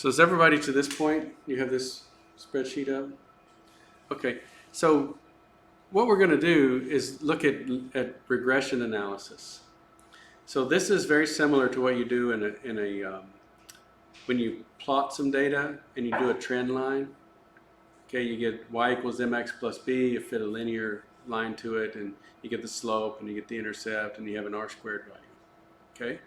So is everybody to this point? You have this spreadsheet up? Okay, so what we're going to do is look at regression analysis. So this is very similar to what you do when you plot some data and you do a trend line. Okay, you get y equals mx plus b, you fit a linear line to it, and you get the slope, and you get the intercept, and you have an r squared value. Okay,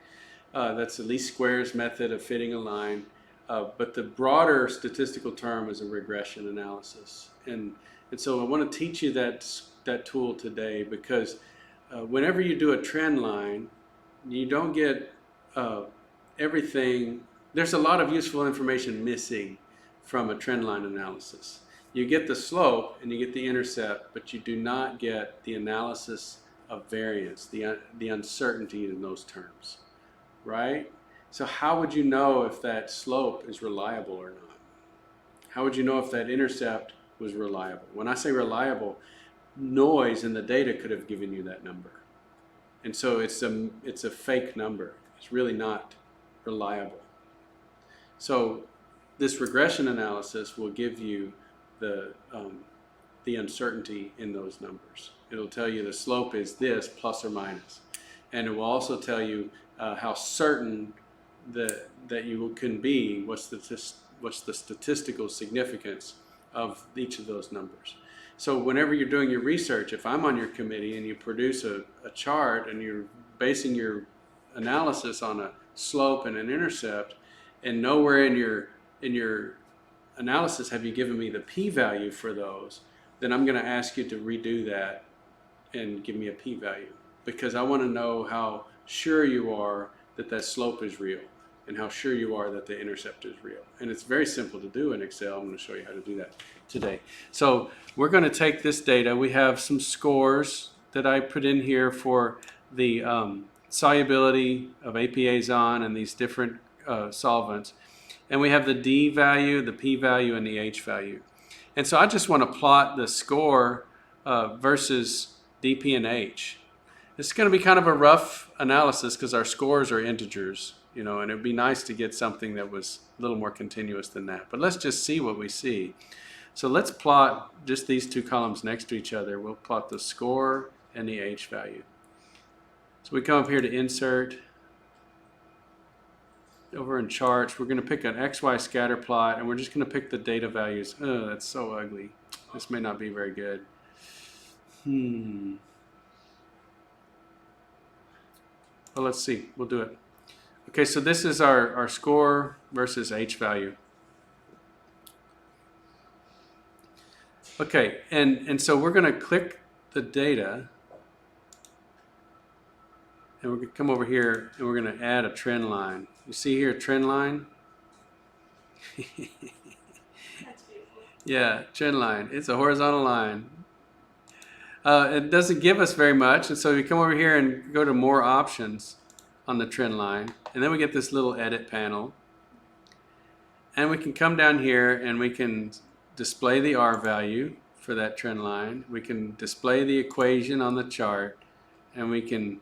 that's the least squares method of fitting a line. But the broader statistical term is a regression analysis. And so I want to teach you that tool today, because whenever you do a trend line, you don't get everything. There's a lot of useful information missing from a trend line analysis. You get the slope and you get the intercept, but you do not get the analysis of variance, the uncertainty in those terms, right? So how would you know if that slope is reliable or not? How would you know if that intercept was reliable? When I say reliable, noise in the data could have given you that number. And so it's a fake number. It's really not reliable. So this regression analysis will give you the uncertainty in those numbers. It'll tell you the slope is this plus or minus. And it will also tell you how certain that you can be, what's the statistical significance of each of those numbers. So whenever you're doing your research, if I'm on your committee and you produce a chart and you're basing your analysis on a slope and an intercept, and nowhere in your analysis have you given me the p-value for those, then I'm going to ask you to redo that and give me a p-value, because I want to know how sure you are that that slope is real and how sure you are that the intercept is real. And it's very simple to do in Excel. I'm going to show you how to do that today. So we're going to take this data. We have some scores that I put in here for the solubility of APAs and these different solvents. And we have the D value, the P value, and the H value. And so I just want to plot the score versus DP and H. It's going to be kind of a rough analysis because our scores are integers, and it'd be nice to get something that was a little more continuous than that. But let's just see what we see. So let's plot just these two columns next to each other. We'll plot the score and the H value. So we come up here to insert. Over in charts, we're going to pick an XY scatter plot, and we're just going to pick the data values. Oh, that's so ugly. This may not be very good. Well, let's see. We'll do it. Okay, so this is our score versus H value. Okay, and so we're going to click the data, and we're going to come over here, and we're going to add a trend line. You see here, trend line? That's beautiful. Yeah, trend line. It's a horizontal line. It doesn't give us very much, and so we come over here and go to more options on the trend line, and then we get this little edit panel, and we can come down here and we can display the R value for that trend line. We can display the equation on the chart, and we can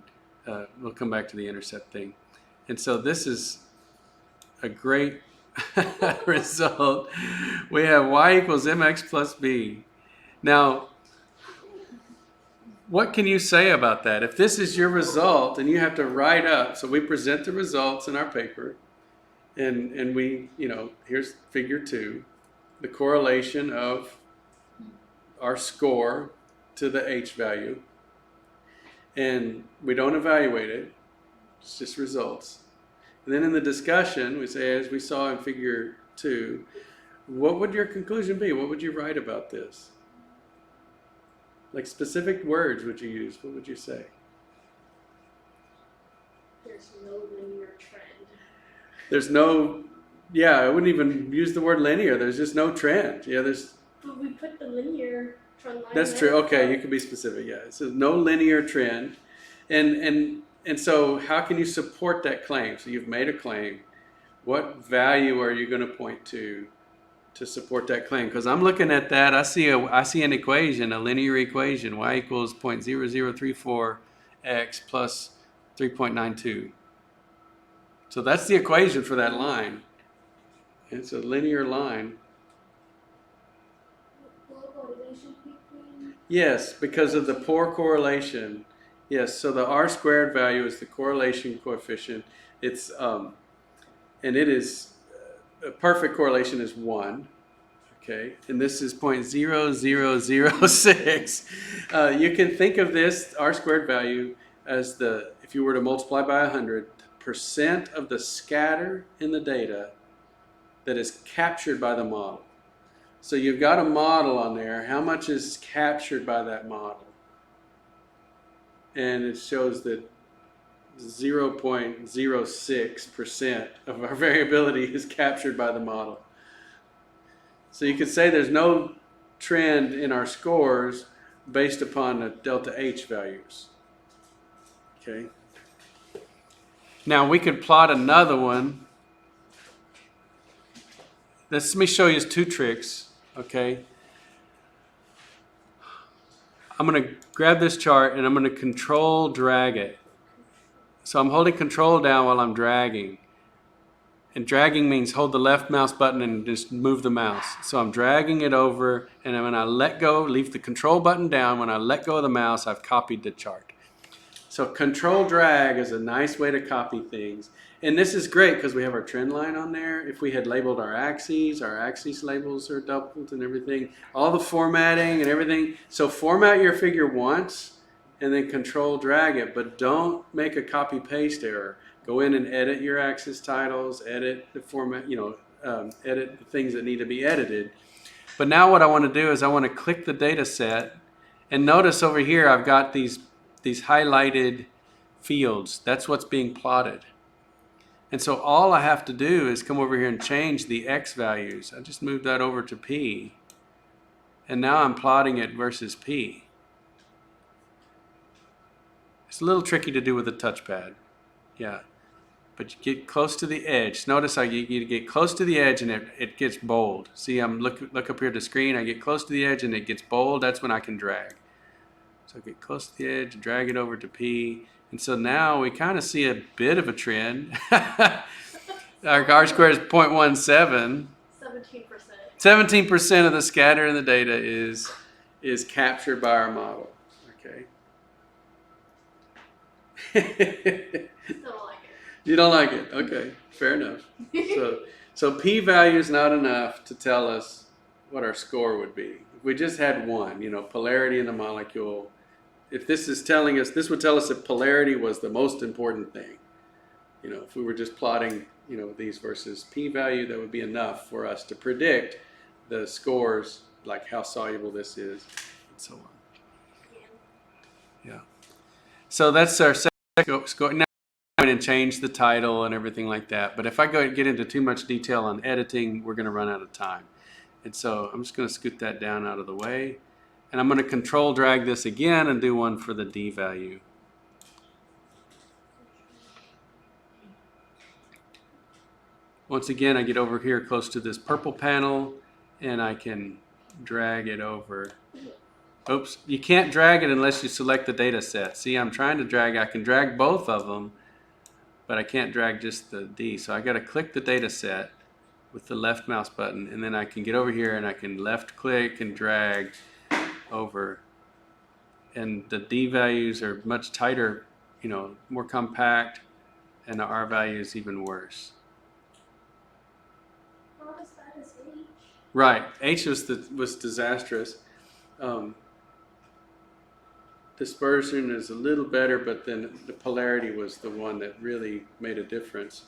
we'll come back to the intercept thing. And so this is a great result. We have y equals mx plus b. Now, what can you say about that? If this is your result and you have to write up, so we present the results in our paper, and we, here's figure 2, the correlation of our score to the H value, and we don't evaluate it. It's just results. And then in the discussion, we say, as we saw in figure 2, what would your conclusion be? What would you write about this? Like specific words would you use? What would you say? There's no linear trend. There's no, I wouldn't even use the word linear. There's just no trend. Yeah, there's. But we put the linear trend line. That's true. Okay, you can be specific. Yeah, so no linear trend, and so how can you support that claim? So you've made a claim. What value are you going to point to support that claim? Because I'm looking at that, I see an equation, a linear equation, y equals 0.0034 x plus 3.92. So that's the equation for that line. It's a linear line. Low correlation between. Yes, because of the poor correlation. Yes, so the R squared value is the correlation coefficient. It's and it is a perfect correlation is 1. Okay, and this is 0.0006. You can think of this R squared value as if you were to multiply by 100, percent of the scatter in the data that is captured by the model. So you've got a model on there. How much is captured by that model? And it shows that 0.06% of our variability is captured by the model. So you could say there's no trend in our scores based upon the delta H values. Okay. Now we could plot another one. Let me show you 2 tricks. Okay. I'm going to grab this chart and I'm going to control drag it. So I'm holding control down while I'm dragging. And dragging means hold the left mouse button and just move the mouse. So I'm dragging it over, and when I let go, leave the control button down. When I let go of the mouse, I've copied the chart. So control drag is a nice way to copy things. And this is great because we have our trend line on there. If we had labeled our axes labels are doubled and everything. All the formatting and everything. So format your figure once and then control drag it, but don't make a copy paste error. Go in and edit your axis titles, edit the format, edit the things that need to be edited. But now what I want to do is I want to click the data set, and notice over here I've got these highlighted fields. That's what's being plotted. And so all I have to do is come over here and change the X values. I just moved that over to P, and now I'm plotting it versus P. It's a little tricky to do with a touchpad. Yeah. But you get close to the edge. Notice how you get close to the edge and it gets bold. See, I'm look up here at the screen. I get close to the edge and it gets bold. That's when I can drag. So I get close to the edge, drag it over to P. And so now we kind of see a bit of a trend. Our R squared is 0.17. 17%. 17% of the scatter in the data is captured by our model. Okay. Don't like it. You don't like it? Okay, fair enough. So p-value is not enough to tell us what our score would be. If we just had one, polarity in the molecule, if this is telling us, this would tell us that polarity was the most important thing. If we were just plotting, these versus p-value, that would be enough for us to predict the scores, like how soluble this is, and so on. Yeah. So that's our second score. Now I'm going to change the title and everything like that. But if I get into too much detail on editing, we're going to run out of time. And so I'm just going to scoot that down out of the way. And I'm going to control drag this again and do one for the D value. Once again, I get over here close to this purple panel and I can drag it over. Oops, you can't drag it unless you select the data set. See, I'm trying to drag, I can drag both of them, but I can't drag just the D. So I got to click the data set with the left mouse button, and then I can get over here and I can left click and drag over. And the D values are much tighter, more compact, and the R value is even worse. Not as bad as H. Right, H was disastrous. Dispersion is a little better, but then the polarity was the one that really made a difference.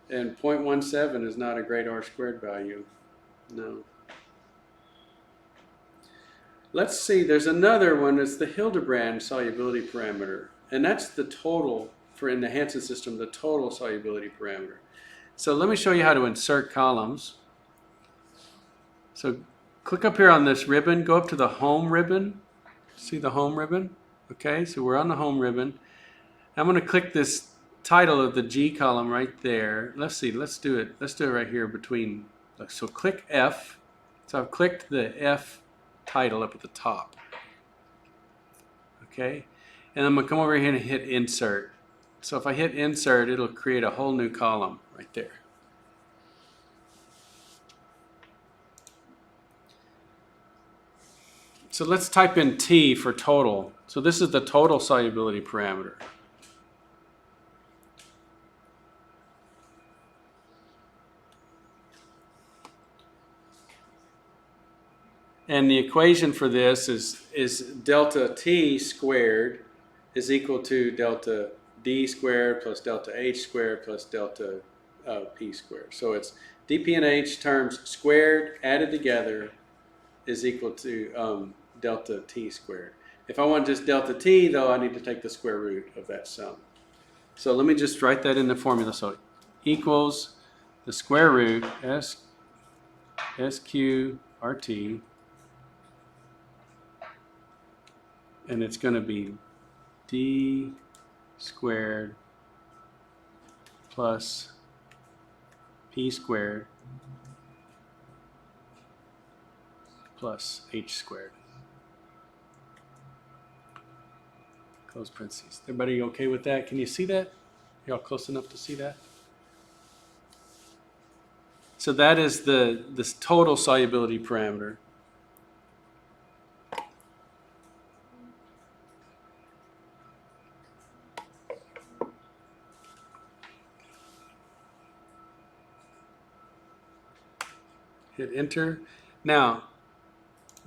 And 0.17 is not a great R squared value. No. Let's see, there's another one. It's the Hildebrand solubility parameter. And that's the total, in the Hansen system, the total solubility parameter. So let me show you how to insert columns. So click up here on this ribbon, go up to the home ribbon. See the home ribbon? Okay, so we're on the home ribbon. I'm going to click this title of the G column right there. Let's see, let's do it right here between. So click F. So I've clicked the F title up at the top. Okay, and I'm going to come over here and hit insert. So if I hit insert, it'll create a whole new column right there. So let's type in T for total. So this is the total solubility parameter. And the equation for this is delta T squared is equal to delta D squared plus delta H squared plus delta P squared. So it's dP and H terms squared added together is equal to delta T squared. If I want just delta T, though, I need to take the square root of that sum. So let me just write that in the formula. So equals the square root SQRT, and it's going to be D squared plus P squared plus H squared. Close parentheses. Everybody okay with that? Can you see that? Y'all close enough to see that? So that is this total solubility parameter. Hit enter. Now,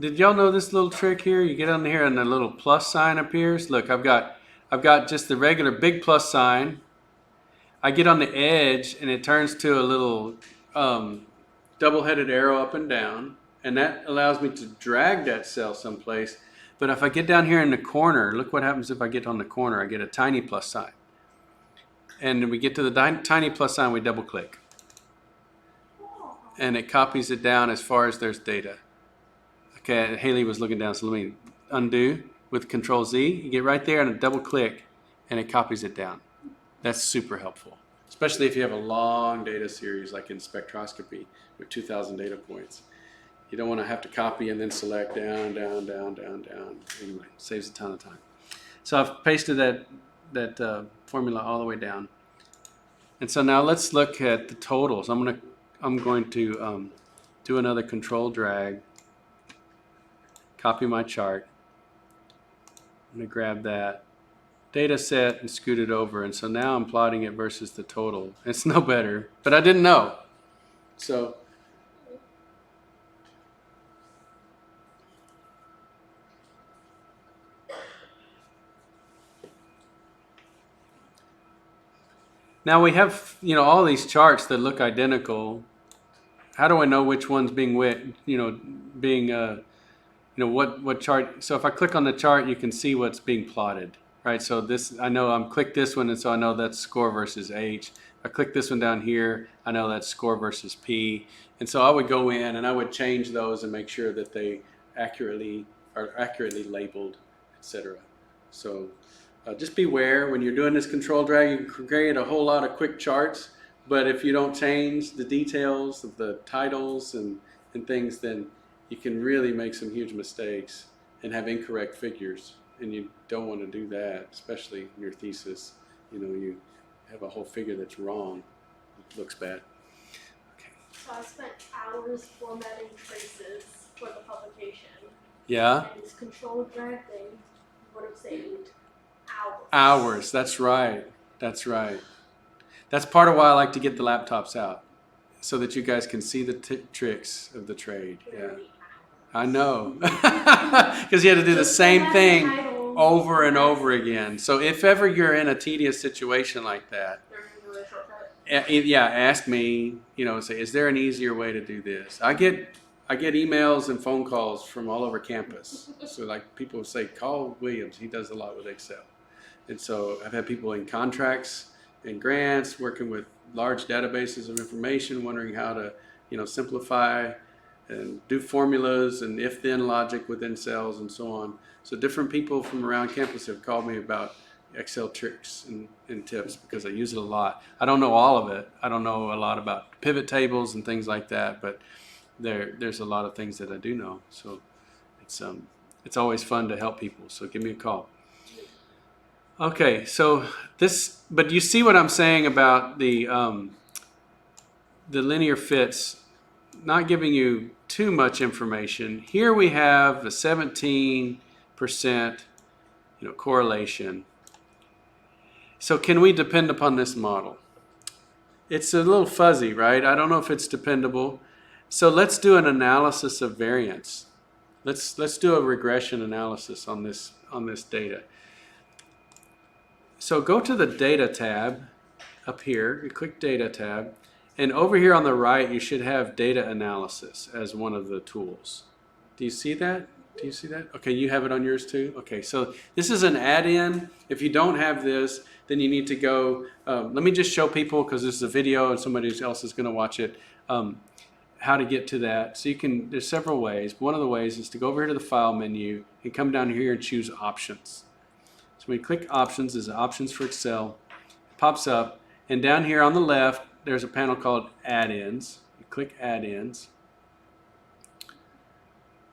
did y'all know this little trick here? You get on here and the little plus sign appears. Look, I've got just the regular big plus sign. I get on the edge and it turns to a little double-headed arrow up and down, and that allows me to drag that cell someplace. But if I get down here in the corner, look what happens if I get on the corner. I get a tiny plus sign. And we get to the tiny plus sign, we double click. And it copies it down as far as there's data. Okay, Haley was looking down, so let me undo with Control Z. You get right there and a double click, and it copies it down. That's super helpful, especially if you have a long data series like in spectroscopy with 2,000 data points. You don't want to have to copy and then select down, down, down, down, down. Anyway, saves a ton of time. So I've pasted that formula all the way down. And so now let's look at the totals. I'm going to do another control drag. Copy my chart. I'm going to grab that data set and scoot it over. And so now I'm plotting it versus the total. It's no better, but I didn't know. So now we have, all these charts that look identical. How do I know which one's being what chart? So if I click on the chart, you can see what's being plotted, right? So this, I know I'm click this one, and so I know that's score versus H. If I click this one down here, I know that's score versus P. And so I would go in and I would change those and make sure that they are accurately labeled, etc. So just beware when you're doing this control drag. You can create a whole lot of quick charts, but if you don't change the details of the titles and things, then you can really make some huge mistakes and have incorrect figures, and you don't want to do that, especially in your thesis. You have a whole figure that's wrong. It looks bad. Okay. So I spent hours formatting traces for the publication. Yeah? And this control drag thing would have saved hours. Hours, that's right. That's right. That's part of why I like to get the laptops out, so that you guys can see the tricks of the trade. Yeah. I know, because you had to do the same thing over and over again. So if ever you're in a tedious situation like that, ask me. Say, is there an easier way to do this? I get emails and phone calls from all over campus. So like people say, call Williams. He does a lot with Excel. And so I've had people in contracts and grants working with large databases of information, wondering how to simplify and do formulas and if-then logic within cells and so on. So different people from around campus have called me about Excel tricks and tips because I use it a lot. I don't know all of it. I don't know a lot about pivot tables and things like that, but there's a lot of things that I do know. So it's always fun to help people. So give me a call. Okay, so but you see what I'm saying about the linear fits not giving you too much information. Here we have a 17% correlation. So can we depend upon this model? It's a little fuzzy, right? I don't know if it's dependable. So let's do an analysis of variance. Let's do a regression analysis on this data. So go to the Data tab up here. You click Data tab. And over here on the right, you should have Data Analysis as one of the tools. Do you see that? Do you see that? Okay, you have it on yours too? Okay, so this is an add-in. If you don't have this, then you need to go, let me just show people, because this is a video and somebody else is going to watch it, how to get to that. So you can, there's several ways. One of the ways is to go over here to the File menu and come down here and choose Options. So when you click Options, there's Options for Excel. It pops up, and down here on the left, there's a panel called Add-ins. You click Add-ins.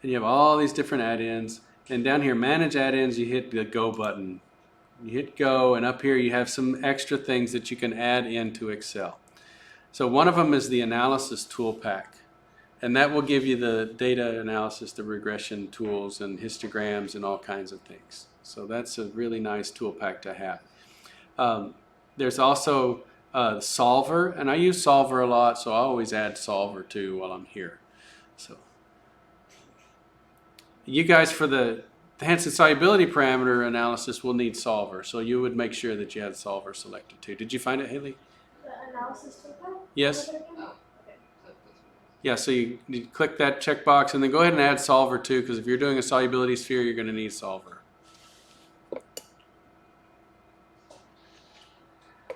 And you have all these different add-ins. And down here, Manage Add-ins, you hit the Go button. You hit Go, and up here you have some extra things that you can add into Excel. So one of them is the Analysis Toolpack. And that will give you the data analysis, the regression tools, and histograms, and all kinds of things. So that's a really nice tool pack to have. There's also Solver, and I use Solver a lot, so I always add Solver too while I'm here. So you guys, for the Hansen solubility parameter analysis, will need Solver, so you would make sure that you had Solver selected too. Did you find it, Haley? The Analysis Toolpack? Yes. Okay. Yeah, so you click that checkbox, and then go ahead and add Solver too, because if you're doing a solubility sphere, you're going to need Solver. So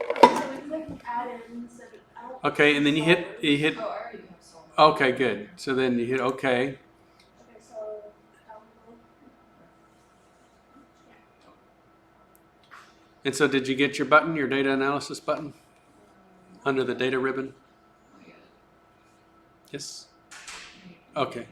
we click add-ins, and I don't Okay, and then you hit. Oh, I already have Solver. Okay, good. So then you hit OK. Okay, so And so did you get your button, your data analysis button, under the data ribbon? I got it. Yes? Okay.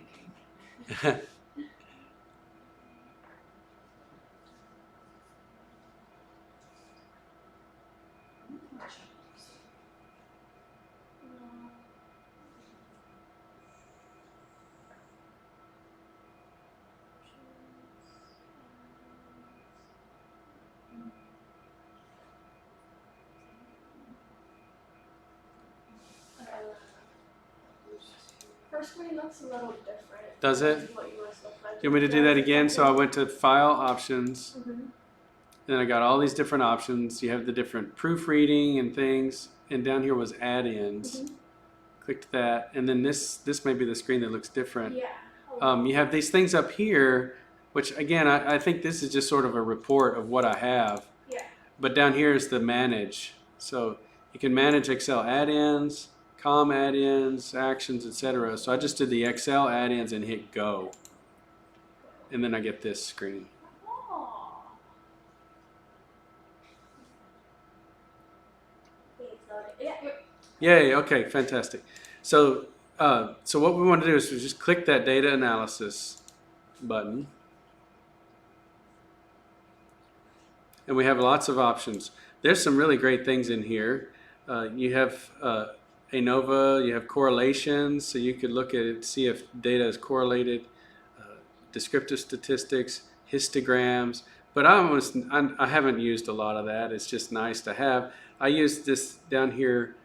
first screen looks a little different. Does it? than what yours looked like. Do you want me to do that again? So I went to File Options. Mhm. Then I got all these different options. You have the different proofreading and things. And down here was add-ins. Mhm. Clicked that. And then this may be the screen that looks different. Yeah. You have these things up here, which again, I think this is just sort of a report of what I have. Yeah. But down here is the manage. So you can manage Excel add-ins, COM add-ins, actions, etc. So I just did the Excel add-ins and hit go. And then I get this screen. Oh. Okay, so yeah. Yay, okay, fantastic. So what we want to do is just click that data analysis button. And we have lots of options. There's some really great things in here. You have ANOVA, you have correlations, so you could look at it, see if data is correlated, descriptive statistics, histograms, but I haven't used a lot of that. It's just nice to have. I use this down here,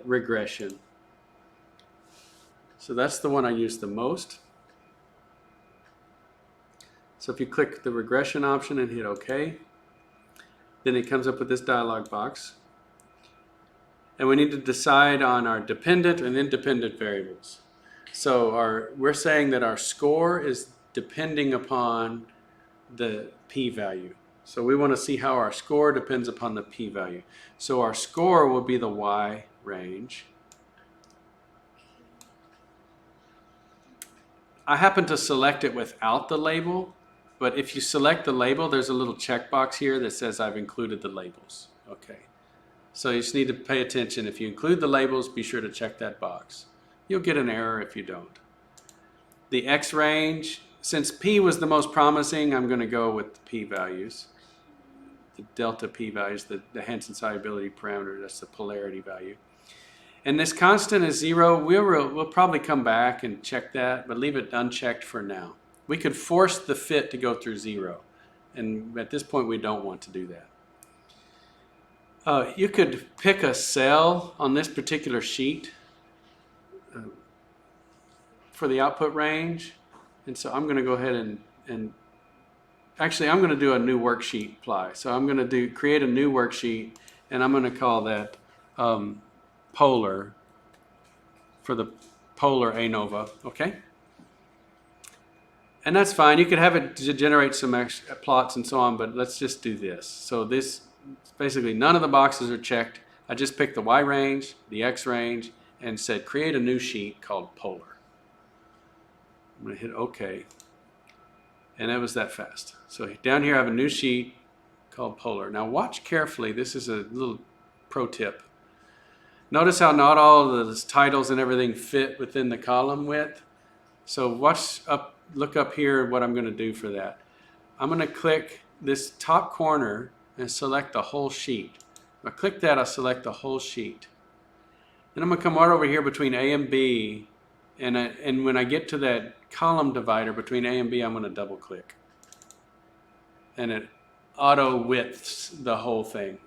regression. So that's the one I use the most. So if you click the regression option and hit OK, then it comes up with this dialog box. And we need to decide on our dependent and independent variables. So we're saying that our score is depending upon the p-value. So we want to see how our score depends upon the p-value. So our score will be the y range. I happen to select it without the label, but if you select the label, there's a little checkbox here that says I've included the labels. Okay. So you just need to pay attention. If you include the labels, be sure to check that box. You'll get an error if you don't. The X range, since P was the most promising, I'm going to go with the P values. The delta P values, the Hansen solubility parameter, that's the polarity value. And this constant is 0. We'll probably come back and check that, but leave it unchecked for now. We could force the fit to go through 0. And at this point, we don't want to do that. You could pick a cell on this particular sheet for the output range. And so I'm going to go ahead and actually, I'm going to do a new worksheet apply. So I'm going to create a new worksheet, and I'm going to call that polar for the polar ANOVA, okay? And that's fine. You could have it to generate some extra plots and so on, but let's just do this. So this, basically none of the boxes are checked. I just picked the Y range, the X range, and said create a new sheet called polar. I'm going to hit OK. And it was that fast. So down here I have a new sheet called polar. Now watch carefully. This is a little pro tip. Notice how not all of the titles and everything fit within the column width. So look up here what I'm going to do for that. I'm going to click this top corner and select the whole sheet. If I click that, I'll select the whole sheet. Then I'm going to come right over here between A and B, and when I get to that column divider between A and B, I'm going to double click. And it auto widths the whole thing.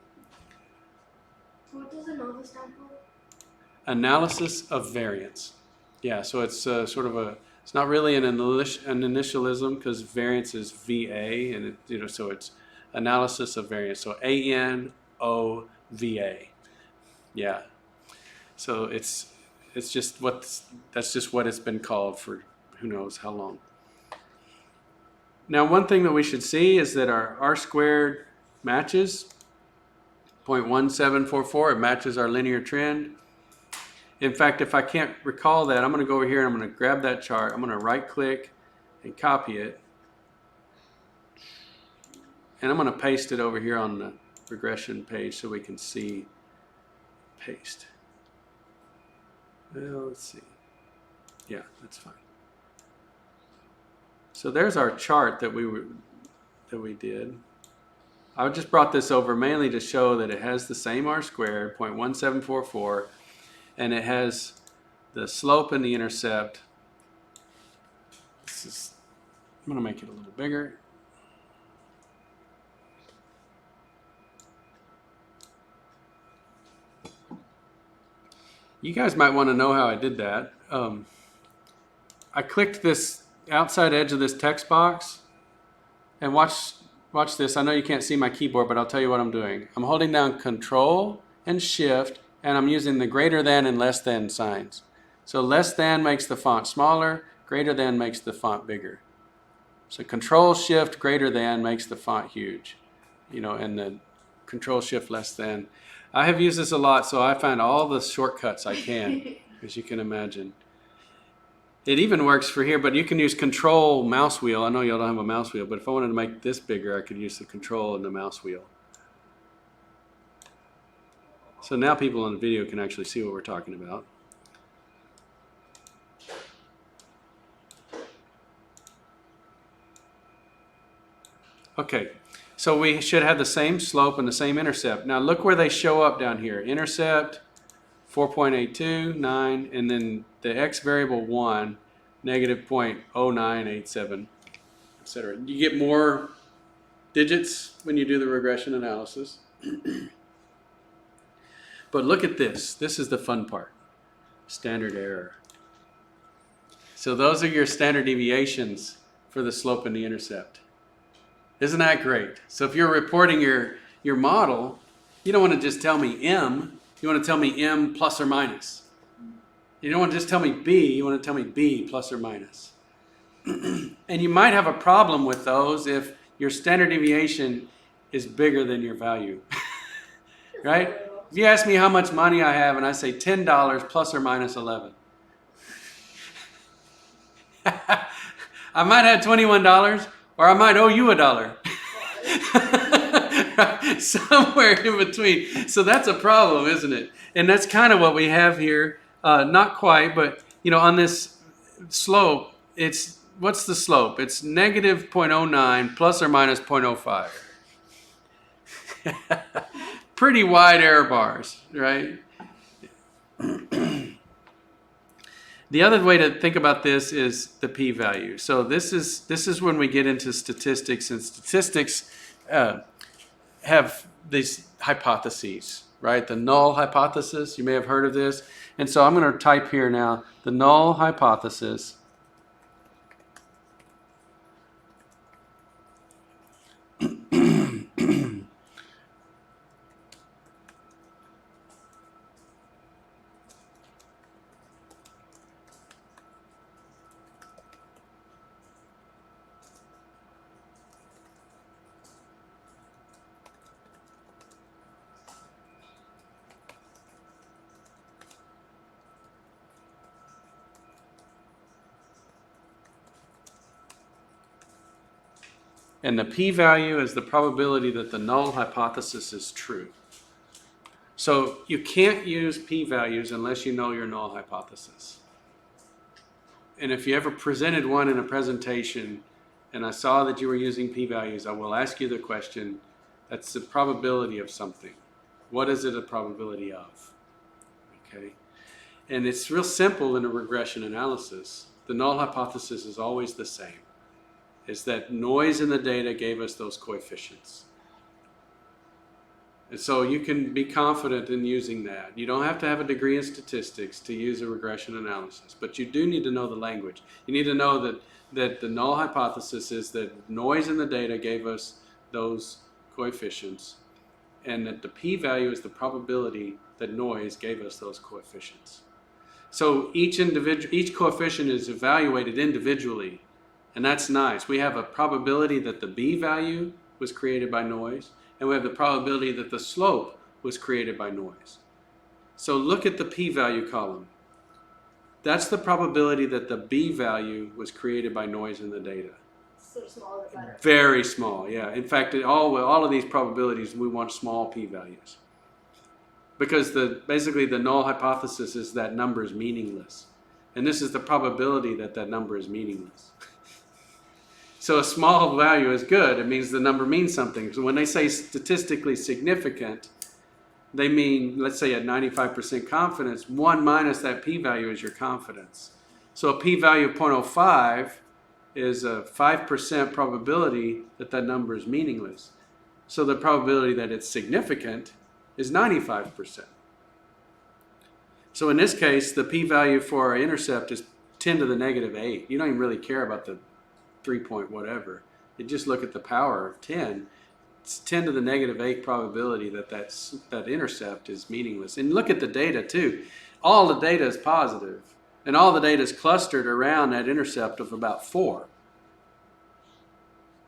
What does ANOVA stand for? Analysis of variance. Yeah, so it's sort of it's not really an initialism because variance is VA, and so it's analysis of variance. So ANOVA. Yeah. So that's just what it's been called for who knows how long. Now, one thing that we should see is that our R squared matches 0.1744. It matches our linear trend. In fact, if I can't recall that, I'm going to go over here and I'm going to grab that chart. I'm going to right click and copy it. And I'm going to paste it over here on the regression page so we can see paste. Well, let's see. Yeah, that's fine. So there's our chart that we did. I just brought this over mainly to show that it has the same R squared, 0.1744, and it has the slope and the intercept. I'm going to make it a little bigger. You guys might want to know how I did that. I clicked this outside edge of this text box, and watch this. I know you can't see my keyboard, but I'll tell you what I'm doing. I'm holding down Control and Shift, and I'm using the greater than and less than signs. So less than makes the font smaller, greater than makes the font bigger. So Control Shift greater than makes the font huge, and the Control Shift less than. I have used this a lot, so I find all the shortcuts I can, as you can imagine. It even works for here, but you can use Control mouse wheel. I know y'all don't have a mouse wheel, but if I wanted to make this bigger, I could use the Control and the mouse wheel. So now people on the video can actually see what we're talking about. Okay, so we should have the same slope and the same intercept. Now look where they show up down here. Intercept 4.82, 9, and then the x variable 1, negative 0.0987, etc. You get more digits when you do the regression analysis. But look at this. This is the fun part. Standard error. So those are your standard deviations for the slope and the intercept. Isn't that great? So if you're reporting your model, you don't want to just tell me M. You want to tell me M plus or minus. You don't want to just tell me B. You want to tell me B plus or minus. And you might have a problem with those if your standard deviation is bigger than your value. Right? If you ask me how much money I have and I say $10 plus or minus 11. I might have $21 or I might owe you $1. Somewhere in between. So that's a problem, isn't it? And that's kind of what we have here. Not quite, but on this slope, what's the slope? It's negative 0.09 plus or minus 0.05. Pretty wide error bars, right? The other way to think about this is the p-value. So this is when we get into statistics, and statistics have these hypotheses, right? The null hypothesis, you may have heard of this. And so I'm going to type here now, the null hypothesis. And the p-value is the probability that the null hypothesis is true. So you can't use p-values unless you know your null hypothesis. And if you ever presented one in a presentation and I saw that you were using p-values, I will ask you the question, that's the probability of something. What is it a probability of? Okay. And it's real simple in a regression analysis. The null hypothesis is always the same. Is that noise in the data gave us those coefficients. And so you can be confident in using that. You don't have to have a degree in statistics to use a regression analysis, but you do need to know the language. You need to know that the null hypothesis is that noise in the data gave us those coefficients, and that the p-value is the probability that noise gave us those coefficients. So each coefficient is evaluated individually. And that's nice. We have a probability that the b value was created by noise, and we have the probability that the slope was created by noise. So look at the p-value column. That's the probability that the b value was created by noise in the data. So small, the better. Very small, yeah. In fact, all of these probabilities, we want small p-values. Because basically the null hypothesis is that number is meaningless. And this is the probability that that number is meaningless. So a small value is good. It means the number means something. So when they say statistically significant, they mean, let's say at 95% confidence, 1 minus that p-value is your confidence. So a p-value of 0.05 is a 5% probability that that number is meaningless. So the probability that it's significant is 95%. So in this case, the p-value for our intercept is 10 to the negative 8. You don't even really care about the 3 point whatever. You just look at the power of 10. It's 10 to the negative 8 probability that that intercept is meaningless. And look at the data too. All the data is positive, and all the data is clustered around that intercept of about 4.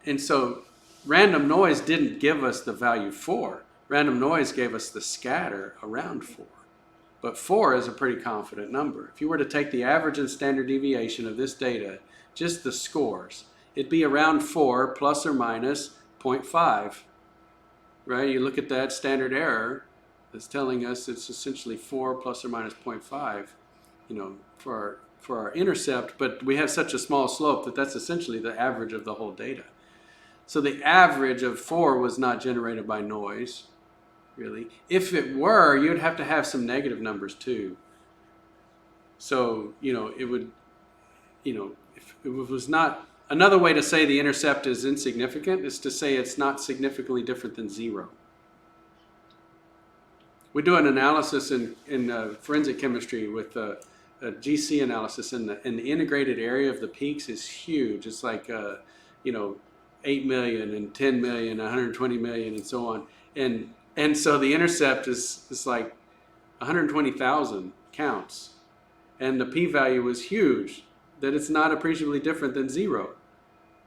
And so random noise didn't give us the value 4. Random noise gave us the scatter around 4. But 4 is a pretty confident number. If you were to take the average and standard deviation of this data, just the scores, it'd be around 4 plus or minus 0.5, right? You look at that standard error, it's telling us it's essentially 4 plus or minus 0.5, you know, for our intercept, but we have such a small slope that that's essentially the average of the whole data. So the average of 4 was not generated by noise, really. If it were, you'd have to have some negative numbers too. So, you know, it would, you know, if it was not, another way to say the intercept is insignificant is to say it's not significantly different than 0. We do an analysis in forensic chemistry with a GC analysis, and the integrated area of the peaks is huge. It's like, you know, 8 million and 10 million, 120 million and so on. And so the intercept is like 120,000 counts. And the p-value was huge, that it's not appreciably different than 0.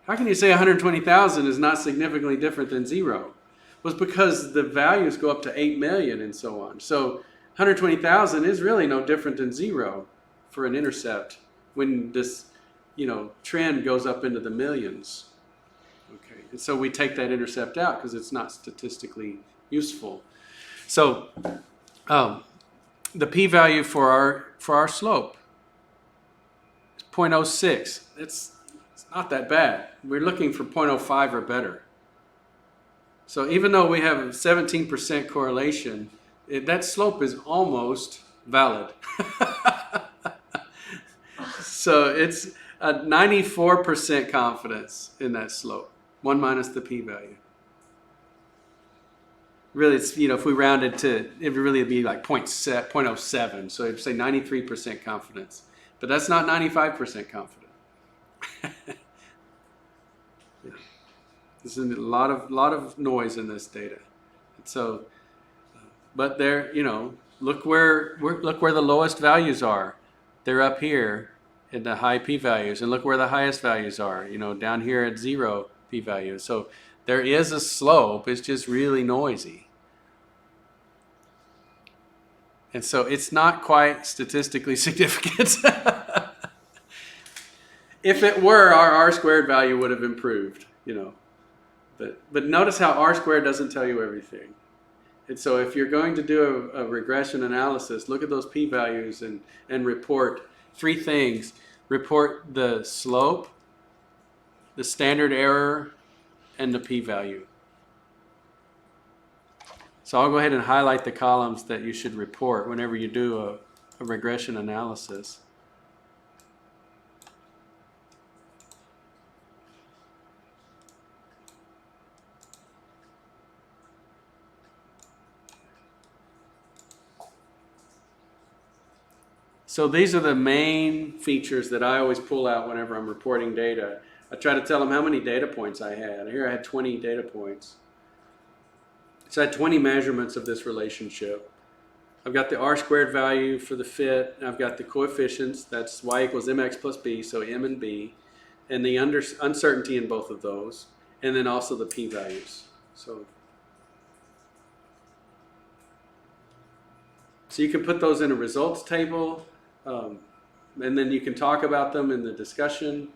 How can you say 120,000 is not significantly different than 0? Well, it's because the values go up to 8 million and so on. So 120,000 is really no different than 0 for an intercept when this, you know, trend goes up into the millions. Okay, and so we take that intercept out because it's not statistically useful. So the p-value for our slope is 0.06. It's not that bad. We're looking for 0.05 or better. So even though we have a 17% correlation, that slope is almost valid. So it's a 94% confidence in that slope, 1 minus the p-value. Really, it's, if we rounded to, it would really be like 0.07, so it'd say 93% confidence. But that's not 95% confident. Yeah. There's a lot of noise in this data. And so, but there, look where the lowest values are. They're up here in the high p-values, and look where the highest values are, down here at 0 p-value. So there is a slope, it's just really noisy. And so it's not quite statistically significant. If it were, our R-squared value would have improved, But notice how R-squared doesn't tell you everything. And so if you're going to do a regression analysis, look at those p-values and report 3 things. Report the slope, the standard error, and the p-value. So I'll go ahead and highlight the columns that you should report whenever you do a regression analysis. So these are the main features that I always pull out whenever I'm reporting data. I try to tell them how many data points I had. Here I had 20 data points. So I had 20 measurements of this relationship. I've got the R-squared value for the fit. I've got the coefficients. That's y equals mx plus b, so m and b. And the uncertainty in both of those. And then also the p-values. So you can put those in a results table. And then you can talk about them in the discussion.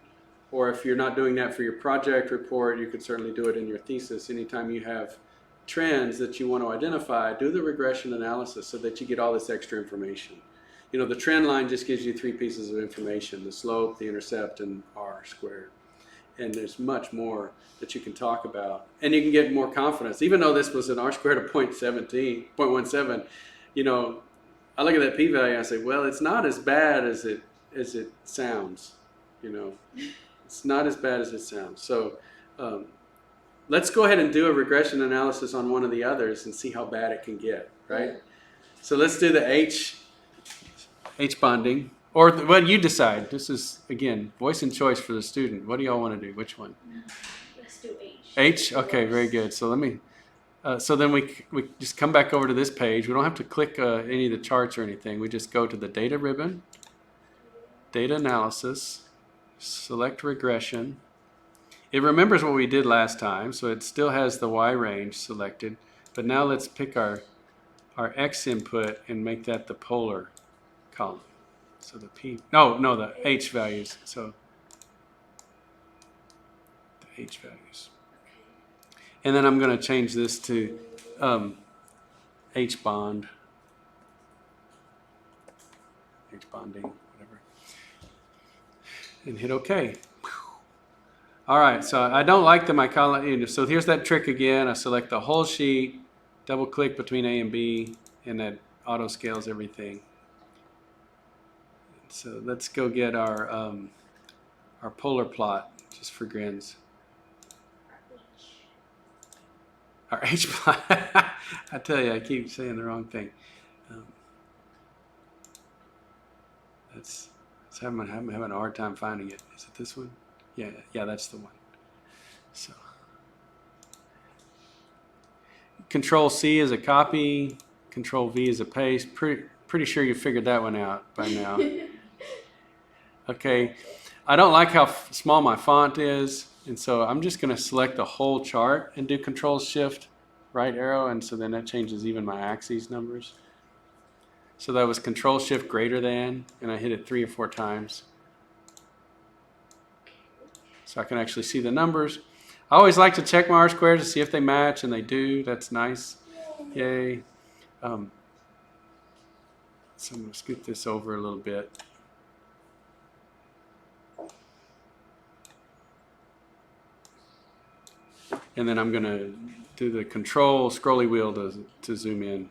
Or if you're not doing that for your project report, you could certainly do it in your thesis. Anytime you have trends that you want to identify, do the regression analysis so that you get all this extra information. The trend line just gives you 3 pieces of information: the slope, the intercept, and R-squared. And there's much more that you can talk about. And you can get more confidence. Even though this was an R-squared of 0.17, I look at that p-value and I say, well, it's not as bad as it sounds. It's not as bad as it sounds. So let's go ahead and do a regression analysis on one of the others and see how bad it can get, right? So let's do the H bonding, or what you decide. This is, again, voice and choice for the student. What do y'all want to do? Which one? Let's do H. H? Okay, very good. So let me, so then we just come back over to this page. We don't have to click any of the charts or anything. We just go to the data ribbon, data analysis, select regression. It remembers what we did last time, so it still has the Y range selected. But now let's pick our X input and make that the polar column. So the the H values. So the H values. And then I'm going to change this to H bond. H bonding, whatever. And hit OK. All right, so I don't like the my column. So here's that trick again. I select the whole sheet, double click between A and B, and that auto scales everything. So let's go get our polar plot, just for grins. Our H plot. I tell you, I keep saying the wrong thing. I'm having a hard time finding it. Is it this one? Yeah, that's the one. So, Control C is a copy. Control V is a paste. Pretty sure you figured that one out by now. Okay, I don't like how small my font is, and so I'm just going to select the whole chart and do Control Shift right arrow, and so then that changes even my axes numbers. So that was Control Shift greater than, and I hit it 3 or 4 times. So I can actually see the numbers. I always like to check my R-squares to see if they match, and they do. That's nice. Yay. So I'm going to scoot this over a little bit. And then I'm going to do the control scrolly wheel to zoom in.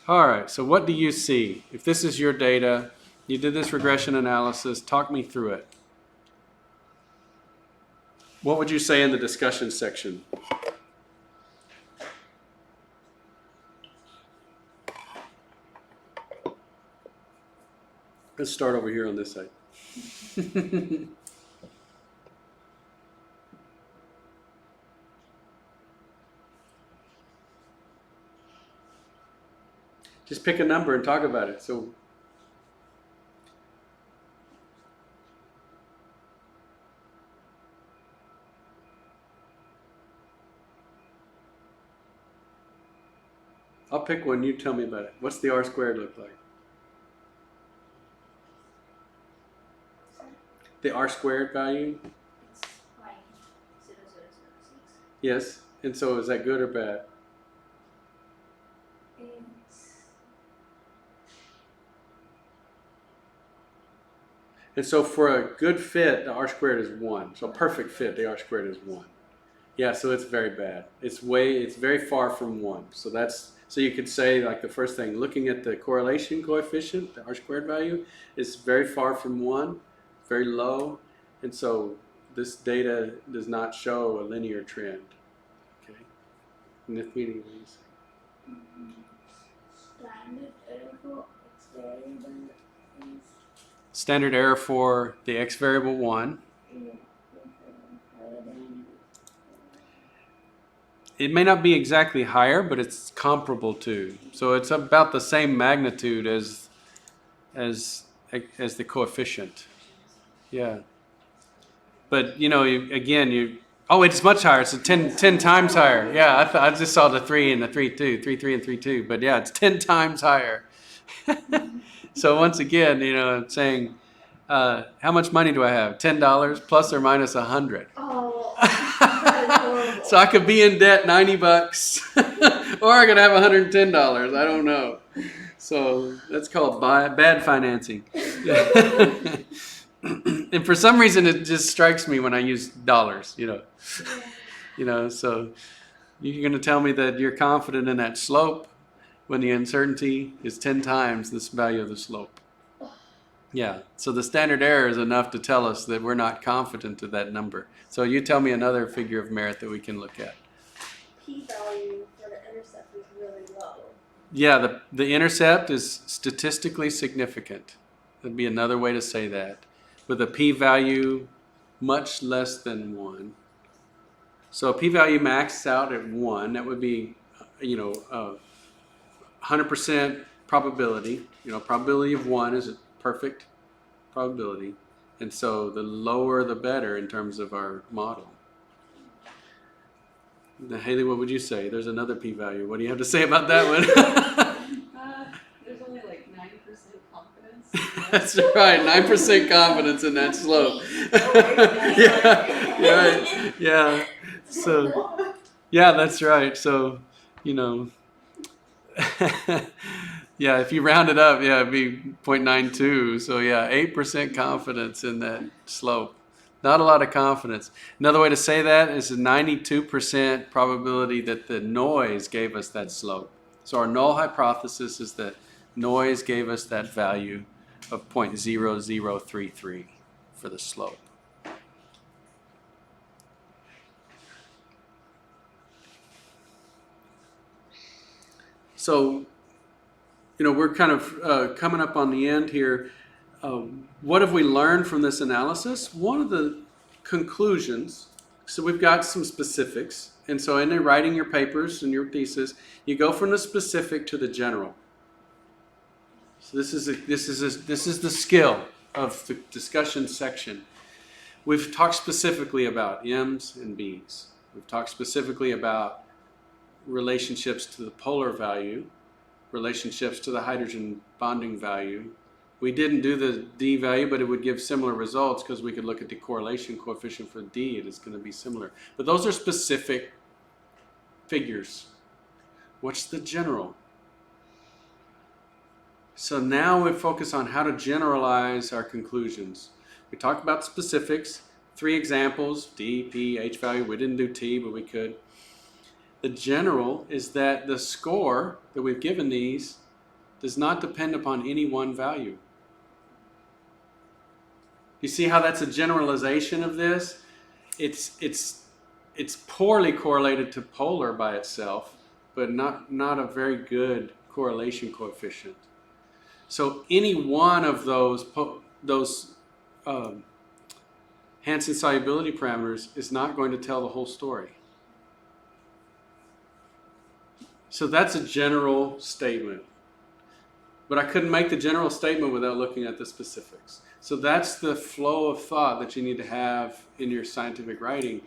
All right, so what do you see? If this is your data, you did this regression analysis, talk me through it. What would you say in the discussion section? Let's start over here on this side. Just pick a number and talk about it. So, I'll pick one. You tell me about it. What's the R squared look like? The R squared value? It's like 0.0006. Yes. And so is that good or bad? And so for a good fit, the R squared is 1. So a perfect fit, the R squared is 1. Yeah, so it's very bad. It's very far from 1. So you could say, like, the first thing, looking at the correlation coefficient, the R squared value, is very far from 1, very low. And so this data does not show a linear trend. Okay. In this meeting, what do you say? Standard error for X variable is Standard error for the X variable 1. higher than It may not be exactly higher, but it's comparable to. So it's about the same magnitude as the coefficient. Yeah. But it's much higher. It's 10 times higher. Yeah, I just saw the 3 and the 3, 2, 3, 3 and 3, 2. But yeah, it's 10 times higher. So once again, I'm saying, how much money do I have? $10 plus or minus 100. Oh, that is horrible. So I could be in debt $90, or I could have $110. I don't know. So that's called bad financing. And for some reason, it just strikes me when I use dollars. So you're going to tell me that you're confident in that slope when the uncertainty is 10 times this value of the slope. Yeah, so the standard error is enough to tell us that we're not confident of that number. So you tell me another figure of merit that we can look at. P-value for the intercept is really low. Yeah, the intercept is statistically significant. That'd be another way to say that. With a p-value much less than 1. So a p-value maxes out at 1. That would be, 100% probability. Probability of 1 is a perfect probability. And so the lower the better in terms of our model. Now, Haley, what would you say? There's another p-value. What do you have to say about that one? There's only like 90% confidence. That's right, 9% confidence in that slope. Yeah. So, yeah, that's right. So, yeah, if you round it up, it'd be 0.92. So, yeah, 8% confidence in that slope. Not a lot of confidence. Another way to say that is a 92% probability that the noise gave us that slope. So our null hypothesis is that noise gave us that value of 0.0033 for the slope. So, we're kind of coming up on the end here. What have we learned from this analysis? One of the conclusions, so we've got some specifics, and so in writing your papers and your thesis, you go from the specific to the general. So this is the skill of the discussion section. We've talked specifically about M's and B's. We've talked specifically about relationships to the polar value, relationships to the hydrogen bonding value. We didn't do the D value, but it would give similar results because we could look at the correlation coefficient for D. It is going to be similar. But those are specific figures. What's the general? So now we focus on how to generalize our conclusions. We talked about specifics, 3 examples, D, P, H value. We didn't do T, but we could. The general is that the score that we've given these does not depend upon any one value. You see how that's a generalization of this? It's poorly correlated to polar by itself, but not a very good correlation coefficient. So any one of those Hansen solubility parameters is not going to tell the whole story. So that's a general statement. But I couldn't make the general statement without looking at the specifics. So that's the flow of thought that you need to have in your scientific writing,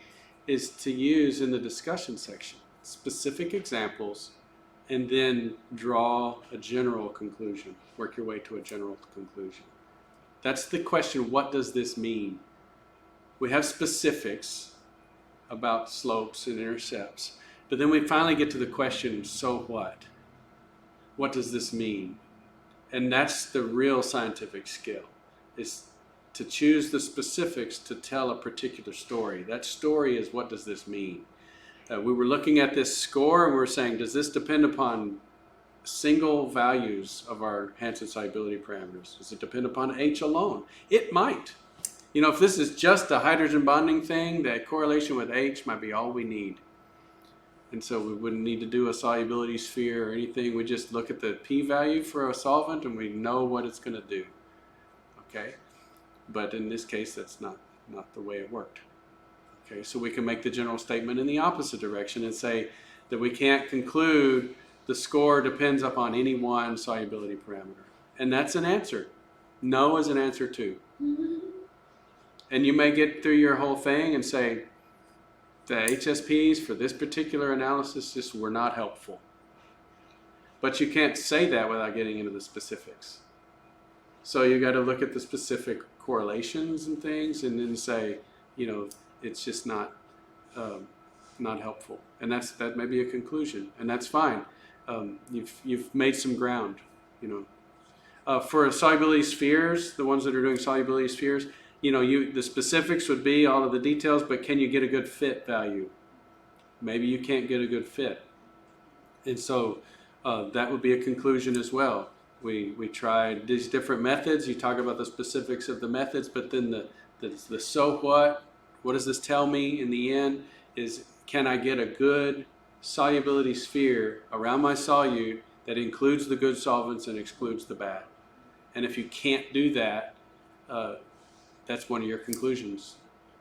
is to use in the discussion section specific examples and then draw a general conclusion, work your way to a general conclusion. That's the question, what does this mean? We have specifics about slopes and intercepts, but then we finally get to the question, so what? What does this mean? And that's the real scientific skill, is to choose the specifics to tell a particular story. That story is, what does this mean? We were looking at this score and we were saying, does this depend upon single values of our Hansen solubility parameters? Does it depend upon H alone? It might. You know, if this is just a hydrogen bonding thing, that correlation with H might be all we need. And so we wouldn't need to do a solubility sphere or anything. We just look at the p-value for a solvent and we know what it's going to do. Okay? But in this case, that's not the way it worked. Okay, so we can make the general statement in the opposite direction and say that we can't conclude the score depends upon any one solubility parameter. And that's an answer. No is an answer too. And you may get through your whole thing and say, the HSPs for this particular analysis just were not helpful. But you can't say that without getting into the specifics. So you got to look at the specific correlations and things and then say, you know, it's just not helpful. And that may be a conclusion, and that's fine. You've made some ground, you know. For solubility spheres, the ones that are doing solubility spheres, you know, the specifics would be all of the details, but can you get a good fit value? Maybe you can't get a good fit. And so that would be a conclusion as well. We tried these different methods. You talk about the specifics of the methods, but then the so what does this tell me in the end is, can I get a good solubility sphere around my solute that includes the good solvents and excludes the bad? And if you can't do that, that's one of your conclusions.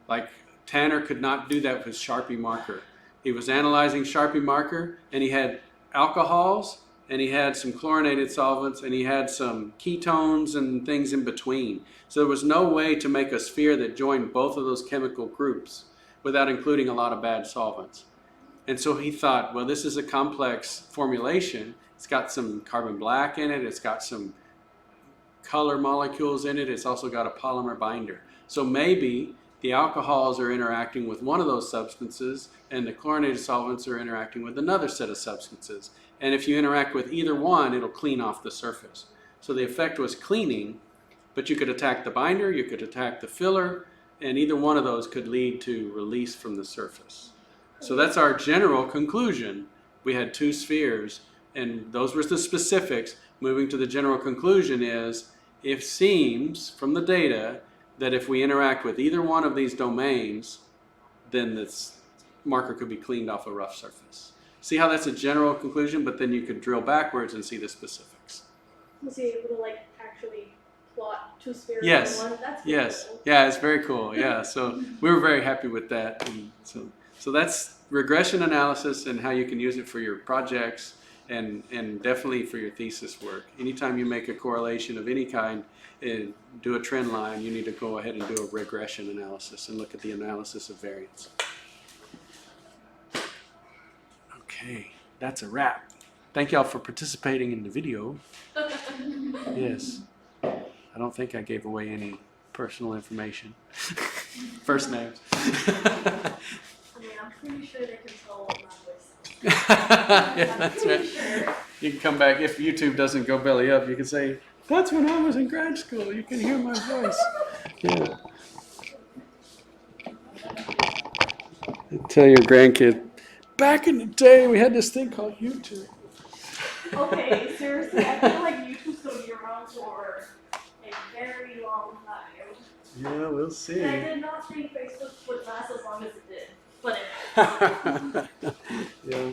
Like Tanner could not do that with his Sharpie marker. He was analyzing Sharpie marker and he had alcohols and he had some chlorinated solvents and he had some ketones and things in between. So there was no way to make a sphere that joined both of those chemical groups without including a lot of bad solvents. And so he thought, well, this is a complex formulation. It's got some carbon black in it. It's got some color molecules in it. It's also got a polymer binder. So maybe the alcohols are interacting with one of those substances and the chlorinated solvents are interacting with another set of substances. And if you interact with either one, it'll clean off the surface. So the effect was cleaning, but you could attack the binder, you could attack the filler, and either one of those could lead to release from the surface. So that's our general conclusion. We had two spheres, and those were the specifics. Moving to the general conclusion is, it seems from the data that if we interact with either one of these domains, then this marker could be cleaned off a rough surface. See how that's a general conclusion, but then you could drill backwards and see the specifics. Was he able to like actually plot two spheres Yes. in one? That's Yes. cool. Yeah, it's very cool. Yeah. So we were very happy with that. And so that's regression analysis and how you can use it for your projects and definitely for your thesis work. Anytime you make a correlation of any kind and do a trend line, you need to go ahead and do a regression analysis and look at the analysis of variance. Okay, that's a wrap. Thank y'all for participating in the video. Yes. I don't think I gave away any personal information. First names. I mean, I'm pretty sure they control my voice. Yeah, that's Pretty right. sure. You can come back, if YouTube doesn't go belly up, you can say, that's when I was in grad school, you can hear my voice. Yeah. Tell your grandkid, back in the day we had this thing called YouTube. Okay, seriously, I feel like YouTube's gonna be around for a very long time. Yeah, we'll see. And I did not think Facebook would last as long as it did, but it Yeah.